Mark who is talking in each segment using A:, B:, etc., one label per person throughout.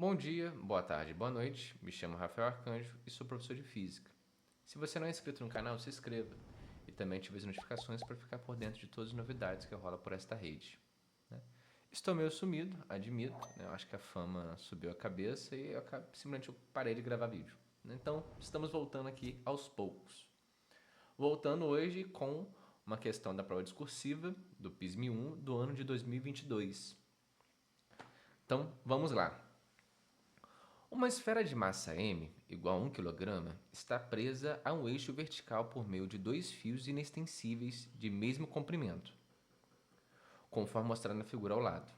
A: Bom dia, boa tarde, boa noite. Me chamo Rafael Arcanjo e sou professor de Física. Se você não é inscrito no canal, se inscreva e também ative as notificações para ficar por dentro de todas as novidades que rola por esta rede. Né? Estou meio sumido, admito, né? Eu acho que a fama subiu a cabeça e simplesmente eu parei de gravar vídeo. Então, estamos voltando aqui aos poucos. Voltando hoje com uma questão da prova discursiva do PISM 1 do ano de 2022. Então, vamos lá. Uma esfera de massa m, igual a 1 kg, está presa a um eixo vertical por meio de dois fios inextensíveis de mesmo comprimento, conforme mostrado na figura ao lado.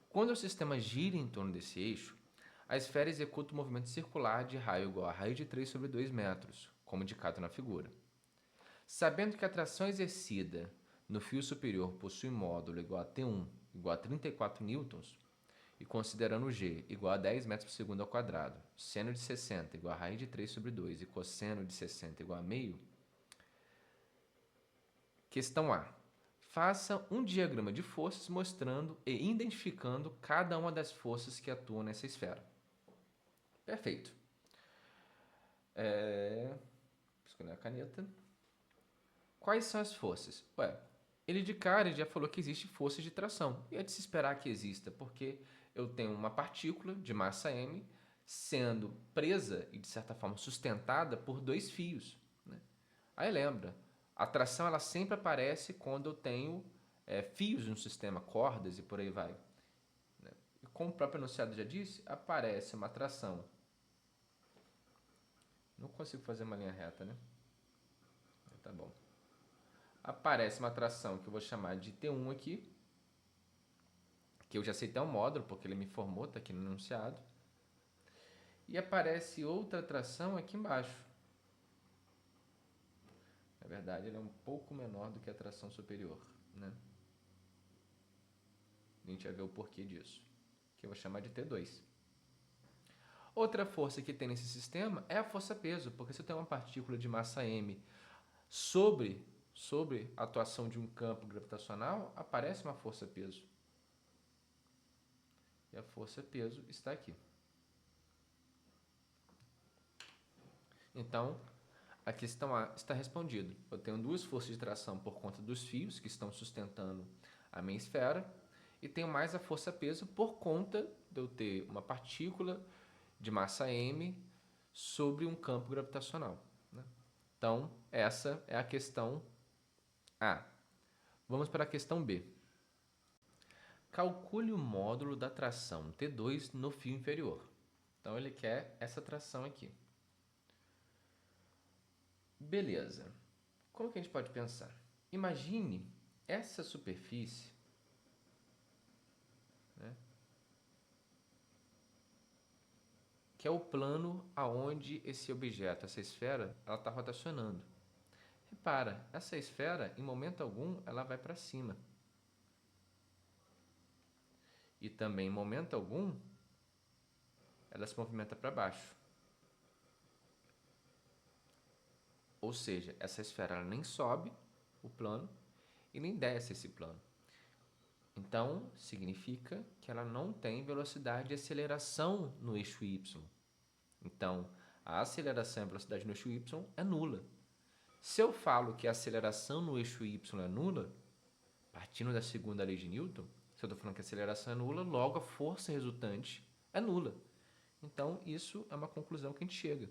A: Quando o sistema gira em torno desse eixo, a esfera executa um movimento circular de raio igual a raiz de 3 sobre 2 metros, como indicado na figura. Sabendo que a tração exercida no fio superior possui módulo igual a T1 igual a 34 newtons, e considerando G igual a 10 metros por segundo ao quadrado, seno de 60 igual a raiz de 3 sobre 2 e cosseno de 60 igual a meio, questão A. Faça um diagrama de forças mostrando e identificando cada uma das forças que atuam nessa esfera. Perfeito. Escolher a caneta. Quais são as forças? Ele de cara já falou que existe força de tração. E é de se esperar que exista, porque eu tenho uma partícula de massa m sendo presa e, de certa forma, sustentada por dois fios. Né? Aí lembra, a tração ela sempre aparece quando eu tenho fios no sistema, cordas e por aí vai. Né? E como o próprio enunciado já disse, aparece uma tração. Não consigo fazer uma linha reta, né? Tá bom. Aparece uma tração que eu vou chamar de T1 aqui, que eu já sei até o módulo, porque ele me informou, está aqui no enunciado. E aparece outra tração aqui embaixo. Na verdade, ele é um pouco menor do que a tração superior. Né? A gente vai ver o porquê disso, que eu vou chamar de T2. Outra força que tem nesse sistema é a força-peso, porque se eu tenho uma partícula de massa m sobre a atuação de um campo gravitacional, aparece uma força-peso. E a força-peso está aqui. Então, a questão A está respondida. Eu tenho duas forças de tração por conta dos fios que estão sustentando a minha esfera e tenho mais a força-peso por conta de eu ter uma partícula de massa m sobre um campo gravitacional. Né? Então, essa é a questão A. Vamos para a questão B. Calcule o módulo da tração T2 no fio inferior. Então, ele quer essa tração aqui. Beleza. Como que a gente pode pensar? Imagine essa superfície, né, que é o plano aonde esse objeto, essa esfera, ela está rotacionando. Repara, essa esfera, em momento algum, ela vai para cima. E também, em momento algum, ela se movimenta para baixo. Ou seja, essa esfera ela nem sobe o plano e nem desce esse plano. Então, significa que ela não tem velocidade de aceleração no eixo y. Então, a aceleração e a velocidade no eixo y é nula. Se eu falo que a aceleração no eixo y é nula, partindo da segunda lei de Newton, se eu estou falando que a aceleração é nula, logo a força resultante é nula. Então, isso é uma conclusão que a gente chega.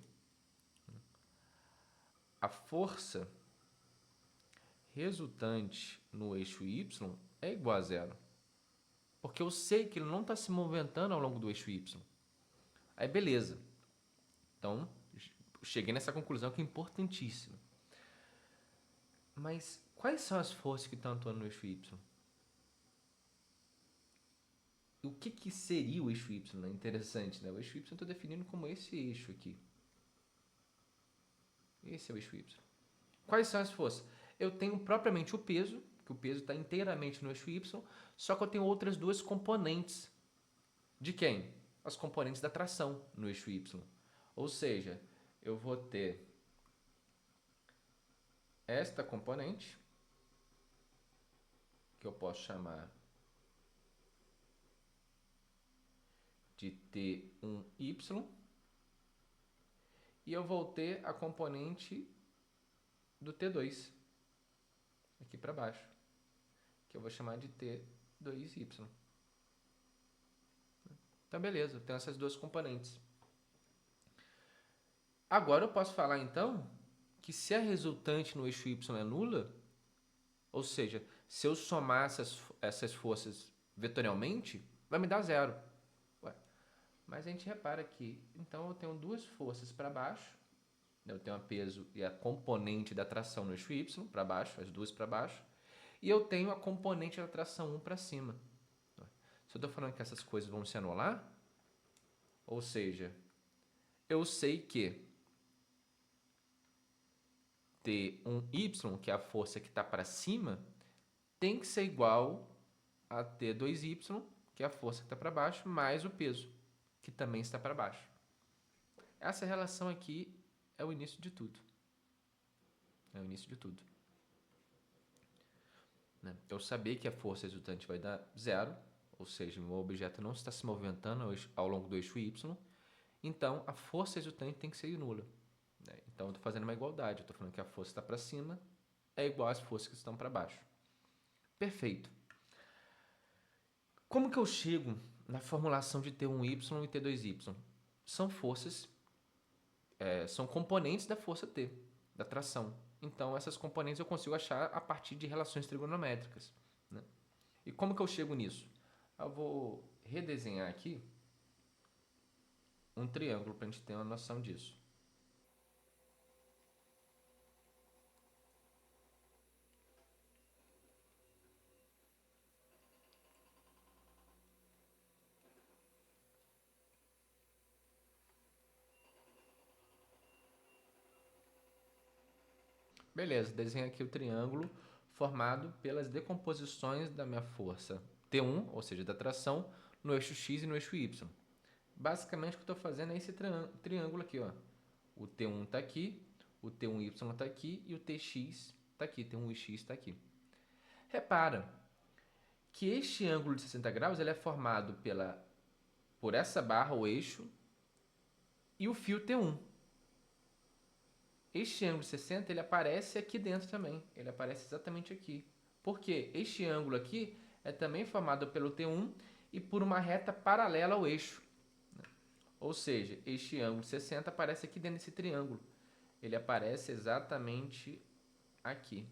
A: A força resultante no eixo y é igual a zero. Porque eu sei que ele não está se movimentando ao longo do eixo y. Aí, beleza. Então, cheguei nessa conclusão que é importantíssima. Mas quais são as forças que estão atuando no eixo y? O que seria o eixo y? É interessante, né? O eixo y eu estou definindo como esse eixo aqui. Esse é o eixo y. Quais são as forças? Eu tenho propriamente o peso, que o peso está inteiramente no eixo y, só que eu tenho outras duas componentes. De quem? As componentes da tração no eixo y. Ou seja, eu vou ter esta componente, que eu posso chamar de T1y e eu vou ter a componente do T2 aqui para baixo, que eu vou chamar de T2y. Então, beleza, eu tenho essas duas componentes. Agora eu posso falar, então, que se a resultante no eixo y é nula, ou seja, se eu somar essas forças vetorialmente, vai me dar zero. Ué, mas a gente repara que, então, eu tenho duas forças para baixo, eu tenho a peso e a componente da tração no eixo y para baixo, as duas para baixo, e eu tenho a componente da tração 1 para cima. Se eu estou falando que essas coisas vão se anular, ou seja, eu sei que T1y, que é a força que está para cima, tem que ser igual a T2y, que é a força que está para baixo, mais o peso, que também está para baixo. Essa relação aqui é o início de tudo. É o início de tudo. Eu saber que a força resultante vai dar zero, ou seja, o meu objeto não está se movimentando ao longo do eixo y, então a força resultante tem que ser nula. Então eu estou fazendo uma igualdade, eu estou falando que a força que está para cima é igual às forças que estão para baixo. Perfeito. Como que eu chego na formulação de T1y e T2y? São forças, são componentes da força T, da tração. Então essas componentes eu consigo achar a partir de relações trigonométricas. Né? E como que eu chego nisso? Eu vou redesenhar aqui um triângulo para a gente ter uma noção disso. Beleza, desenho aqui o triângulo formado pelas decomposições da minha força T1, ou seja, da tração, no eixo X e no eixo Y. Basicamente, o que eu estou fazendo é esse triângulo aqui. Ó. O T1 está aqui, o T1y está aqui e o TX está aqui, T1x está aqui. Repara que este ângulo de 60 graus ele é formado por essa barra, o eixo, e o fio T1. Este ângulo de 60 ele aparece aqui dentro também, ele aparece exatamente aqui. Porque este ângulo aqui é também formado pelo T1 e por uma reta paralela ao eixo. Ou seja, este ângulo de 60 aparece aqui dentro desse triângulo. Ele aparece exatamente aqui.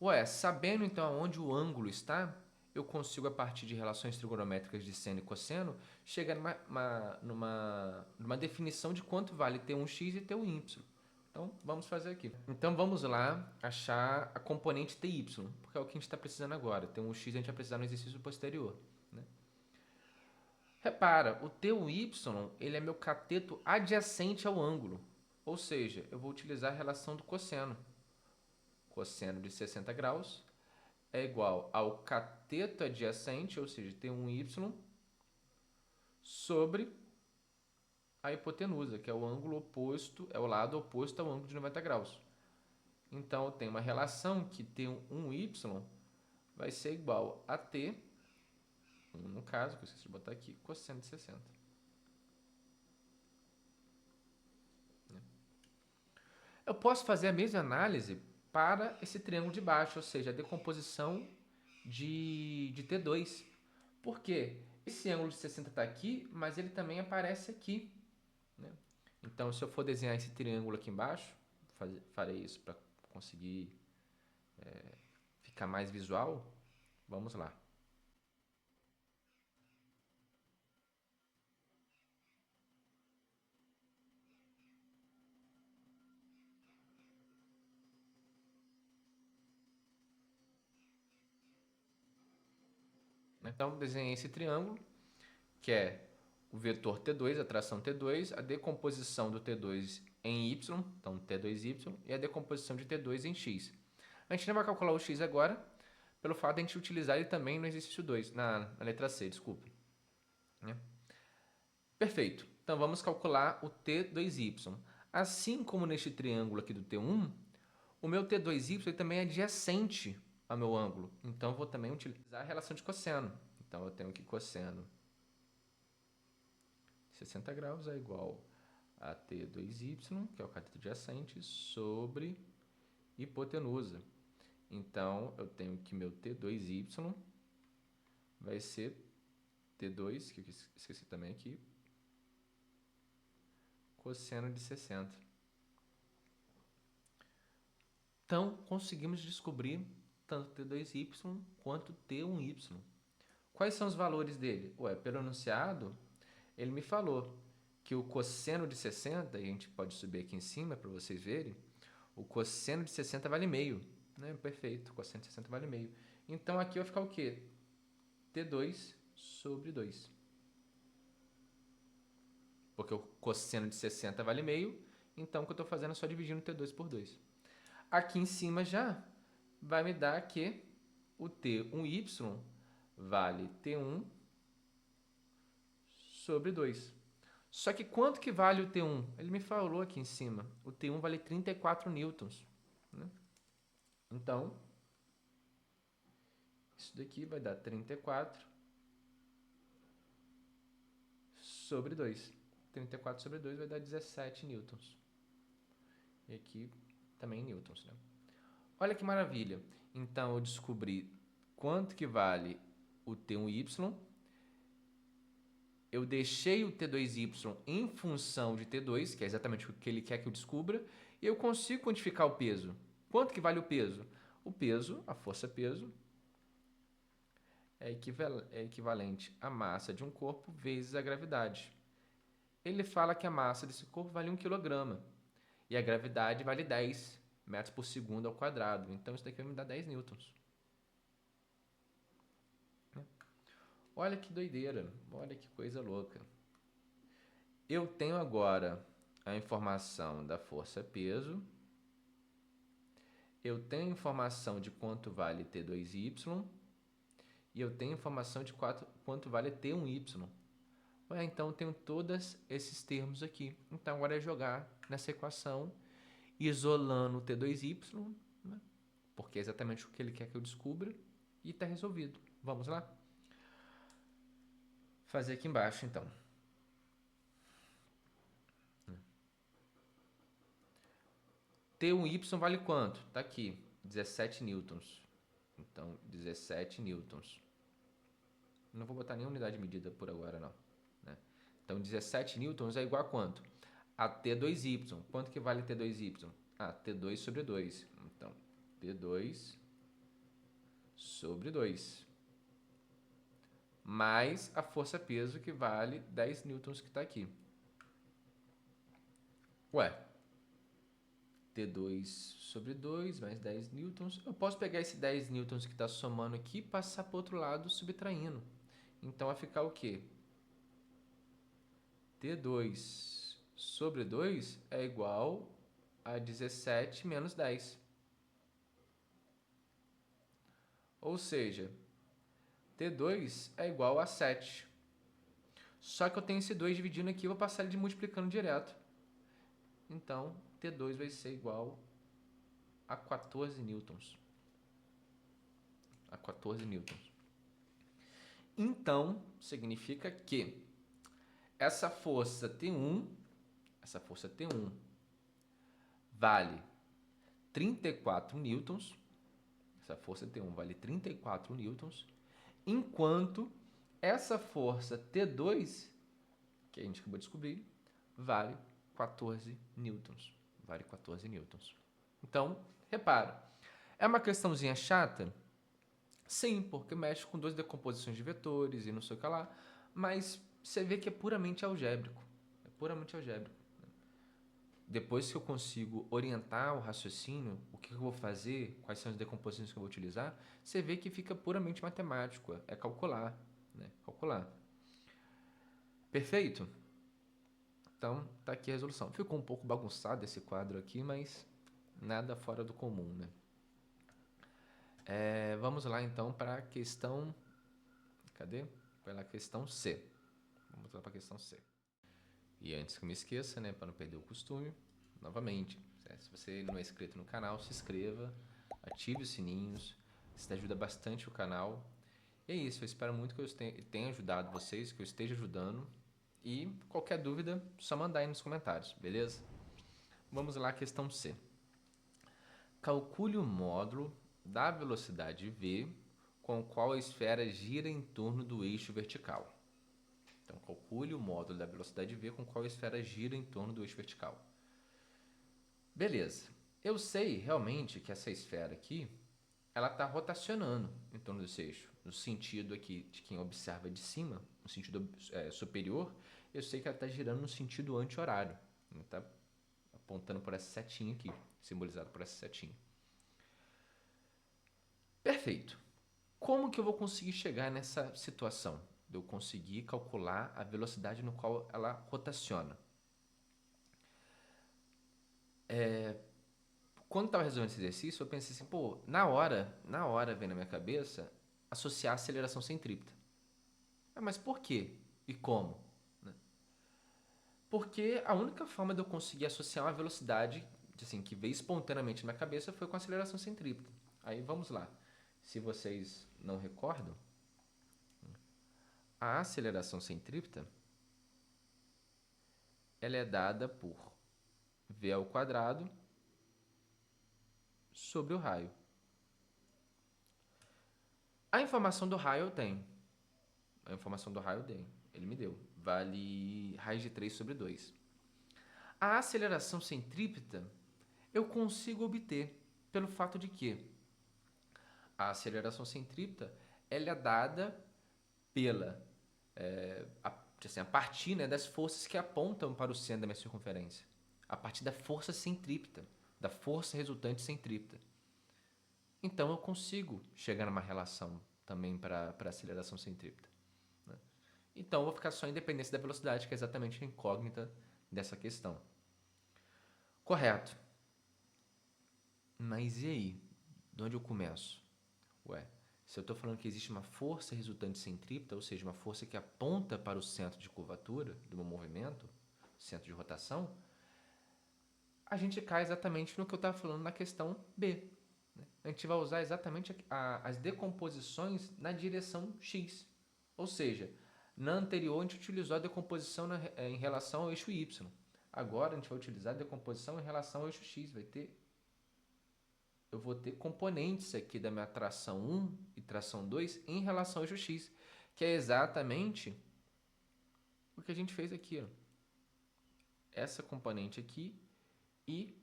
A: Ué, sabendo então onde o ângulo está, eu consigo, a partir de relações trigonométricas de seno e cosseno, chegar numa definição de quanto vale T1x e T1y. Então, vamos fazer aqui. Então, vamos lá achar a componente TY, porque é o que a gente está precisando agora. T1x a gente vai precisar no exercício posterior. Né? Repara, o TY ele é meu cateto adjacente ao ângulo. Ou seja, eu vou utilizar a relação do cosseno. Cosseno de 60 graus é igual ao cateto adjacente, ou seja, T1y, sobre a hipotenusa, que é o ângulo oposto, é o lado oposto ao ângulo de 90 graus. Então, eu tenho uma relação que T1y vai ser igual a T, no caso, que eu esqueci de botar aqui, cosseno de 60. Eu posso fazer a mesma análise para esse triângulo de baixo, ou seja, a decomposição de T2. Por quê? Esse ângulo de 60 está aqui, mas ele também aparece aqui. Né? Então, se eu for desenhar esse triângulo aqui embaixo, farei isso para conseguir ficar mais visual. Vamos lá. Então, desenhei esse triângulo, que é o vetor T2, a tração T2, a decomposição do T2 em Y, então T2Y, e a decomposição de T2 em X. A gente não vai calcular o X agora, pelo fato de a gente utilizar ele também no exercício 2, na letra C, desculpa. Né? Perfeito. Então, vamos calcular o T2Y. Assim como neste triângulo aqui do T1, o meu T2Y também é adjacente ao meu ângulo. Então, vou também utilizar a relação de cosseno. Então, eu tenho que cosseno 60 graus é igual a T2y, que é o cateto adjacente, sobre hipotenusa. Então, eu tenho que meu T2y vai ser T2, que eu esqueci também aqui, cosseno de 60. Então, conseguimos descobrir tanto T2y quanto T1y. Quais são os valores dele? Pelo enunciado, ele me falou que o cosseno de 60, e a gente pode subir aqui em cima para vocês verem, o cosseno de 60 vale meio. Né? Perfeito, o cosseno de 60 vale meio. Então, aqui vai ficar o quê? T2 sobre 2. Porque o cosseno de 60 vale meio, então o que eu estou fazendo é só dividindo T2 por 2. Aqui em cima já vai me dar que o T1y vale T1 sobre 2. Só que quanto que vale o T1? Ele me falou aqui em cima. O T1 vale 34 newtons. Né? Então, isso daqui vai dar 34 sobre 2. 34 sobre 2 vai dar 17 newtons. E aqui também newtons, né? Olha que maravilha. Então, eu descobri quanto que vale o T1y. Eu deixei o T2y em função de T2, que é exatamente o que ele quer que eu descubra, e eu consigo quantificar o peso. Quanto que vale o peso? O peso, a força-peso, é equivalente à massa de um corpo vezes a gravidade. Ele fala que a massa desse corpo vale 1 kg e a gravidade vale 10 metros por segundo ao quadrado. Então, isso daqui vai me dar 10 newtons. Olha que doideira, olha que coisa louca. Eu tenho agora a informação da força-peso, eu tenho informação de quanto vale T2y e eu tenho informação de quanto vale T1y. Então, eu tenho todos esses termos aqui. Então, agora é jogar nessa equação, isolando o T2y, né? Porque é exatamente o que ele quer que eu descubra, e está resolvido. Vamos lá? Fazer aqui embaixo, então. T1y vale quanto? Está aqui, 17 newtons. Então, 17 newtons. Não vou botar nenhuma unidade de medida por agora, não. Né? Então, 17 newtons é igual a quanto? A T2y. Quanto que vale T2y? T2 sobre 2. Então, T2 sobre 2. Mais a força-peso, que vale 10 newtons, que está aqui. T2 sobre 2 mais 10 newtons. Eu posso pegar esse 10 newtons que está somando aqui e passar para o outro lado subtraindo. Então, vai ficar o quê? T2 sobre 2 é igual a 17 menos 10. Ou seja, T2 é igual a 7. Só que eu tenho esse 2 dividindo aqui, eu vou passar ele de multiplicando direto. Então, T2 vai ser igual a 14 newtons. A 14 newtons. Então, significa que essa força T1 vale 34 newtons. Essa força T1 vale 34 newtons, enquanto essa força T2, que a gente acabou de descobrir, vale 14 newtons. Vale 14 newtons. Então, repara, é uma questãozinha chata? Sim, porque mexe com duas decomposições de vetores e não sei o que lá, mas você vê que é puramente algébrico. É puramente algébrico. Depois que eu consigo orientar o raciocínio, o que eu vou fazer, quais são as decomposições que eu vou utilizar, você vê que fica puramente matemático, é calcular, né? Calcular. Perfeito? Então, tá aqui a resolução. Ficou um pouco bagunçado esse quadro aqui, mas nada fora do comum, né? Vamos lá, então, para a questão... Cadê? Pela questão C. Vamos lá para a questão C. E antes que eu me esqueça, né, para não perder o costume, novamente, se você não é inscrito no canal, se inscreva, ative os sininhos, isso ajuda bastante o canal. E é isso, eu espero muito que eu tenha ajudado vocês, que eu esteja ajudando. E qualquer dúvida, só mandar aí nos comentários, beleza? Vamos lá, questão C. Calcule o módulo da velocidade v com o qual a esfera gira em torno do eixo vertical. Então, calcule o módulo da velocidade v com o qual a esfera gira em torno do eixo vertical. Beleza. Eu sei realmente que essa esfera aqui, ela está rotacionando em torno desse eixo. No sentido aqui de quem observa de cima, no sentido superior, eu sei que ela está girando no sentido anti-horário. Está apontando por essa setinha aqui, simbolizado por essa setinha. Perfeito. Como que eu vou conseguir chegar nessa situação? De eu conseguir calcular a velocidade no qual ela rotaciona. Quando eu estava resolvendo esse exercício, eu pensei assim, pô, na hora vem na minha cabeça associar a aceleração centrípeta. Mas por quê? E como? Né? Porque a única forma de eu conseguir associar uma velocidade assim, que veio espontaneamente na minha cabeça foi com a aceleração centrípeta. Aí vamos lá. Se vocês não recordam, a aceleração centrípeta ela é dada por v ao quadrado sobre o raio. A informação do raio eu tenho. A informação do raio eu tenho. Ele me deu. Vale raiz de 3 sobre 2. A aceleração centrípeta eu consigo obter pelo fato de que a aceleração centrípeta ela é dada pela a partir, né, das forças que apontam para o centro da minha circunferência. A partir da força centrípeta, da força resultante centrípeta. Então eu consigo chegar numa relação também para a aceleração centrípeta. Né? Então eu vou ficar só em dependência da velocidade, que é exatamente a incógnita dessa questão. Correto. Mas e aí? De onde eu começo? Ué, se eu estou falando que existe uma força resultante centrípeta, ou seja, uma força que aponta para o centro de curvatura do meu movimento, centro de rotação, a gente cai exatamente no que eu estava falando na questão B. Né? A gente vai usar exatamente as decomposições na direção X. Ou seja, na anterior a gente utilizou a decomposição em relação ao eixo Y. Agora a gente vai utilizar a decomposição em relação ao eixo X. Eu vou ter componentes aqui da minha tração 1 e tração 2 em relação ao eixo X, que é exatamente o que a gente fez aqui. Ó. Essa componente aqui e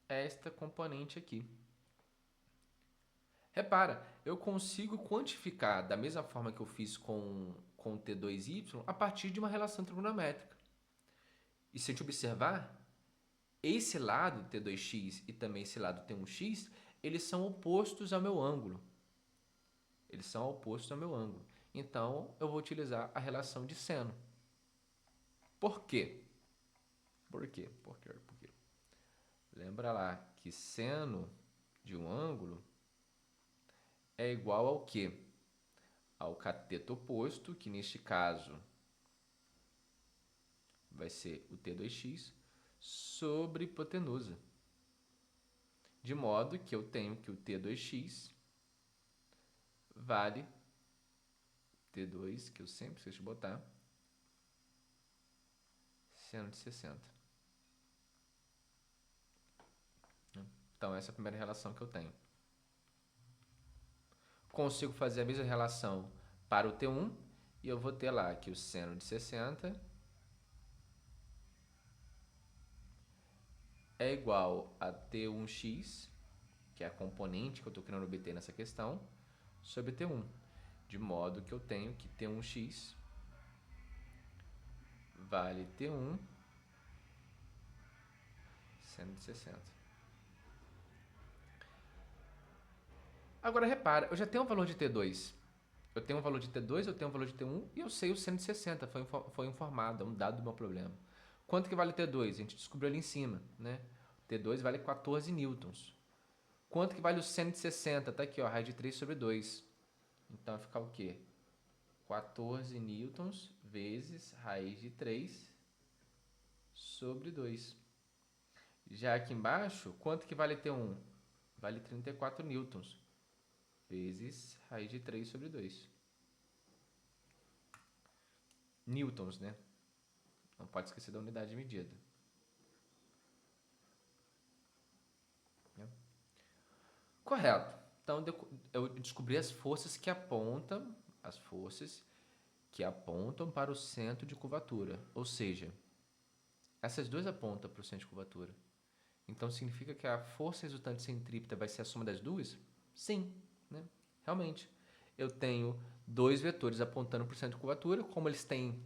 A: esta componente aqui. Repara, eu consigo quantificar da mesma forma que eu fiz com T2y a partir de uma relação trigonométrica. E se a gente observar, esse lado T2x e também esse lado T1x, eles são opostos ao meu ângulo. Eles são opostos ao meu ângulo. Então, eu vou utilizar a relação de seno. Por quê? Por quê? Por quê? Por quê? Lembra lá que seno de um ângulo é igual ao quê? Ao cateto oposto, que neste caso vai ser o T2x, sobre hipotenusa. De modo que eu tenho que o T2x vale T2, que eu sempre esqueço de botar, seno de 60. Então, essa é a primeira relação que eu tenho. Consigo fazer a mesma relação para o T1 e eu vou ter lá que o seno de 60 é igual a T1x, que é a componente que eu estou querendo obter nessa questão, sobre T1. De modo que eu tenho que T1x vale T1 seno de 60. Agora repara, eu já tenho um valor de T2. Eu tenho um valor de T2, eu tenho um valor de T1 e eu sei o seno de 60. Foi informado, é um dado do meu problema. Quanto que vale T2? A gente descobriu ali em cima, né? T2 vale 14 newtons. Quanto que vale o seno de 60? Tá aqui, ó, raiz de 3 sobre 2. Então vai ficar o quê? 14 newtons vezes raiz de 3 sobre 2. Já aqui embaixo, quanto que vale T1? Vale 34 newtons vezes raiz de 3 sobre 2. Newtons, né? Não pode esquecer da unidade de medida. Correto. Então, eu descobri as forças que apontam para o centro de curvatura. Ou seja, essas duas apontam para o centro de curvatura. Então, significa que a força resultante centrípeta vai ser a soma das duas? Sim, né? Realmente. Eu tenho dois vetores apontando para o centro de curvatura. Como eles têm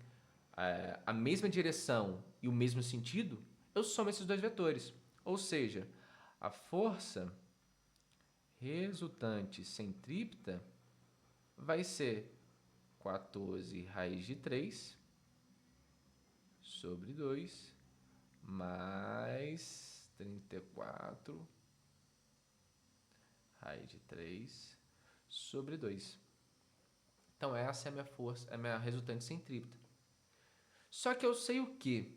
A: a mesma direção e o mesmo sentido, eu somo esses dois vetores. Ou seja, a força resultante centrípeta vai ser 14 raiz de 3 sobre 2 mais 34 raiz de 3 sobre 2. Então essa é a minha força, é a minha resultante centrípeta. Só que eu sei o quê?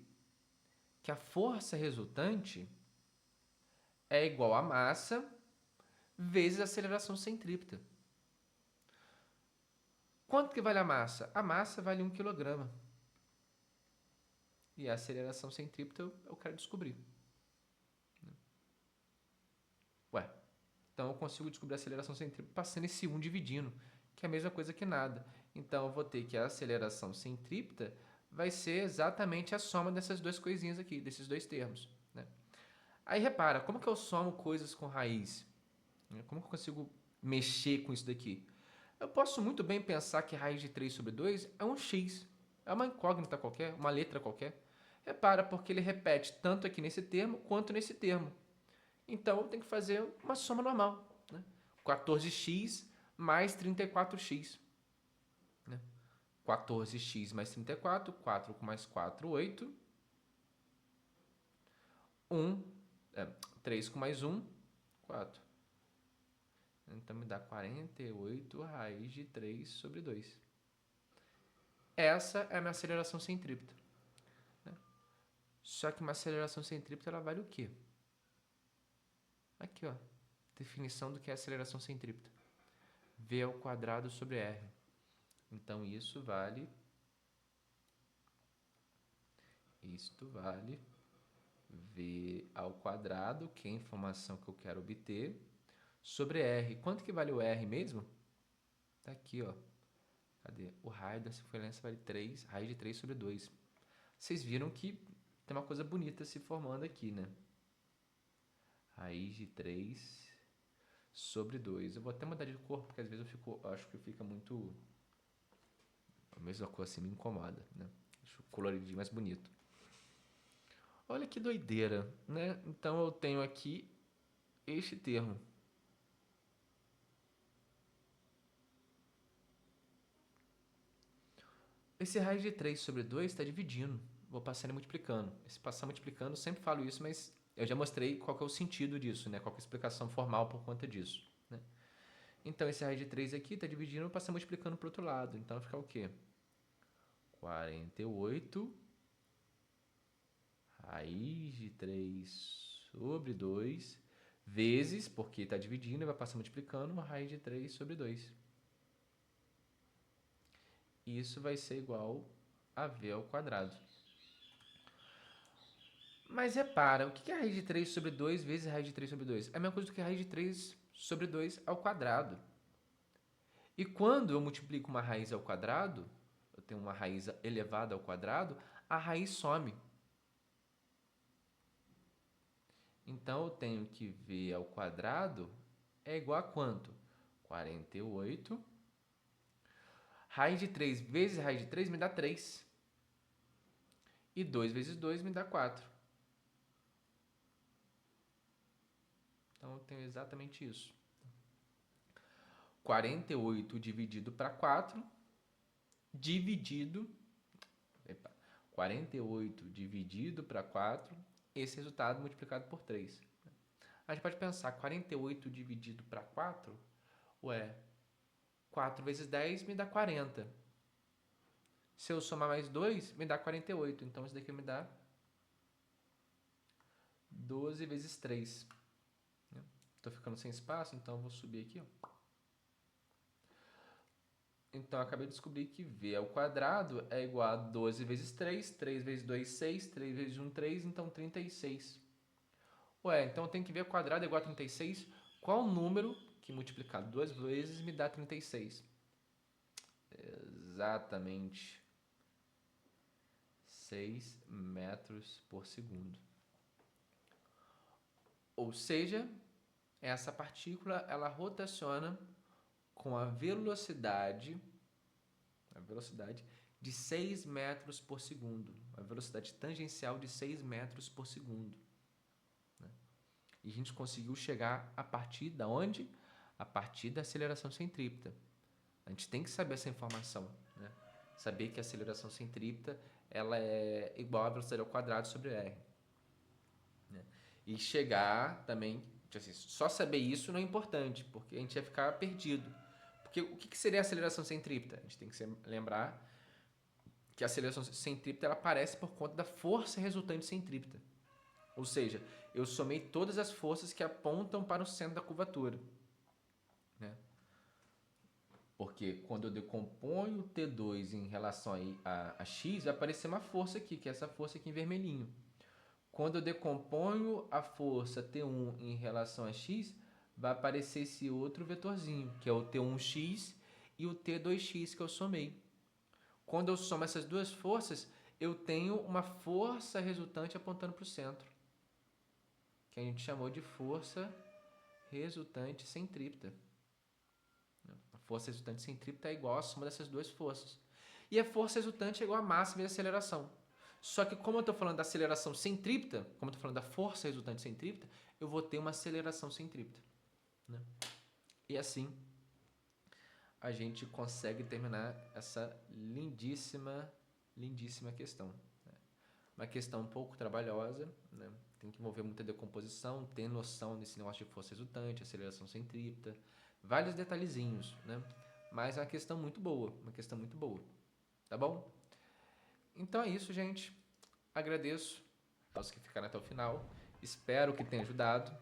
A: Que a força resultante é igual a massa vezes a aceleração centrípeta. Quanto que vale a massa? A massa vale 1 kg. E a aceleração centrípeta eu quero descobrir. Ué, então eu consigo descobrir a aceleração centrípeta passando esse 1 dividindo, que é a mesma coisa que nada. Então eu vou ter que a aceleração centrípeta vai ser exatamente a soma dessas duas coisinhas aqui, desses dois termos, né? Aí repara, como que eu somo coisas com raiz? Como que eu consigo mexer com isso daqui? Eu posso muito bem pensar que raiz de 3 sobre 2 é um x, é uma incógnita qualquer, uma letra qualquer. Repara, porque ele repete tanto aqui nesse termo quanto nesse termo. Então eu tenho que fazer uma soma normal, né? 14x mais 34x. Né? 14x mais 34, 4 mais 4, 8. 3 com mais 1, 4. Então me dá 48 raiz de 3 sobre 2. Essa é a minha aceleração centrípeta. Né? Só que uma aceleração centrípeta ela vale o quê? Aqui, ó. Definição do que é aceleração centrípeta. V ao quadrado sobre R. Então isto vale V ao quadrado, que é a informação que eu quero obter, sobre R. Quanto que vale o R mesmo? Tá aqui, ó. Cadê? O raio dessa equivalência vale 3, raiz de 3 sobre 2. Vocês viram que tem uma coisa bonita se formando aqui, né? Raiz de 3 sobre 2. Eu vou até mudar de cor, porque às vezes eu acho que fica muito... A mesma cor assim me incomoda, né? Acho o coloridinho mais bonito. Olha que doideira, né? Então eu tenho aqui este termo. Esse raiz de 3 sobre 2 está dividindo. Vou passar ele multiplicando. Esse passar multiplicando, eu sempre falo isso, mas eu já mostrei qual que é o sentido disso, né? Qual que é a explicação formal por conta disso, né? Então, esse raiz de 3 aqui está dividindo, eu passo multiplicando para o outro lado. Então, vai ficar o quê? 48 raiz de 3 sobre 2 vezes, porque está dividindo, vai passar multiplicando, uma raiz de 3 sobre 2. Isso vai ser igual a V ao quadrado. Mas repara, o que é raiz de 3 sobre 2 vezes raiz de 3 sobre 2? É a mesma coisa do que raiz de 3 sobre 2 ao quadrado. E quando eu multiplico uma raiz ao quadrado, eu tenho uma raiz elevada ao quadrado, a raiz some. Então, eu tenho que V ao quadrado é igual a quanto? 48. Raiz de 3 vezes raiz de 3 me dá 3. E 2 vezes 2 me dá 4. Então, eu tenho exatamente isso. 48 dividido para 4, dividido... 48 dividido para 4, esse resultado multiplicado por 3. A gente pode pensar, 48 dividido para 4, ué, 4 vezes 10 me dá 40. Se eu somar mais 2, me dá 48. Então, isso daqui me dá 12 vezes 3. Estou ficando sem espaço, então eu vou subir aqui, ó. Então, eu acabei de descobrir que V ao quadrado é igual a 12 vezes 3, 3 vezes 2, 6, 3 vezes 1, 3, então 36. Ué, então tem que V ao quadrado é igual a 36. Qual número que multiplicado duas vezes me dá 36? Exatamente 6 metros por segundo. Ou seja, essa partícula ela rotaciona com a velocidade de 6 metros por segundo, a velocidade tangencial de 6 metros por segundo. Né? E a gente conseguiu chegar a partir da onde? A partir da aceleração centrípeta. A gente tem que saber essa informação, né? Saber que a aceleração centrípeta ela é igual à velocidade ao quadrado sobre r. Né? E chegar também, assim, só saber isso não é importante, porque a gente vai ficar perdido. Porque o que seria a aceleração centrípeta? A gente tem que lembrar que a aceleração centrípeta ela aparece por conta da força resultante centrípeta. Ou seja, eu somei todas as forças que apontam para o centro da curvatura. Né? Porque quando eu decomponho o T2 em relação a x, vai aparecer uma força aqui, que é essa força aqui em vermelhinho. Quando eu decomponho a força T1 em relação a x, vai aparecer esse outro vetorzinho, que é o T1x e o T2x que eu somei. Quando eu somo essas duas forças, eu tenho uma força resultante apontando para o centro, que a gente chamou de força resultante centrípeta. A força resultante centrípeta é igual à soma dessas duas forças. E a força resultante é igual a massa vezes a aceleração. Só que como eu estou falando da aceleração centrípeta, como eu estou falando da força resultante centrípeta, eu vou ter uma aceleração centrípeta. Né? E assim a gente consegue terminar essa lindíssima questão. Né? Uma questão um pouco trabalhosa, né? Tem que envolver muita decomposição, ter noção desse negócio de força resultante, aceleração centrípeta, vários detalhezinhos, né? Mas é uma questão muito boa, tá bom? Então é isso, gente. Agradeço aos que ficaram até o final. Espero que tenha ajudado.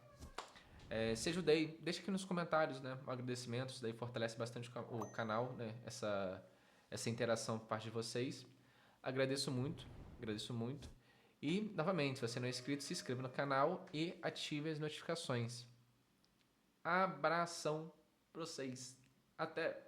A: Se ajudei, deixa aqui nos comentários, né? Um agradecimento, isso daí fortalece bastante o canal, né? Essa interação por parte de vocês. Agradeço muito, agradeço muito. E, novamente, se você não é inscrito, se inscreva no canal e ative as notificações. Abração pra vocês. Até!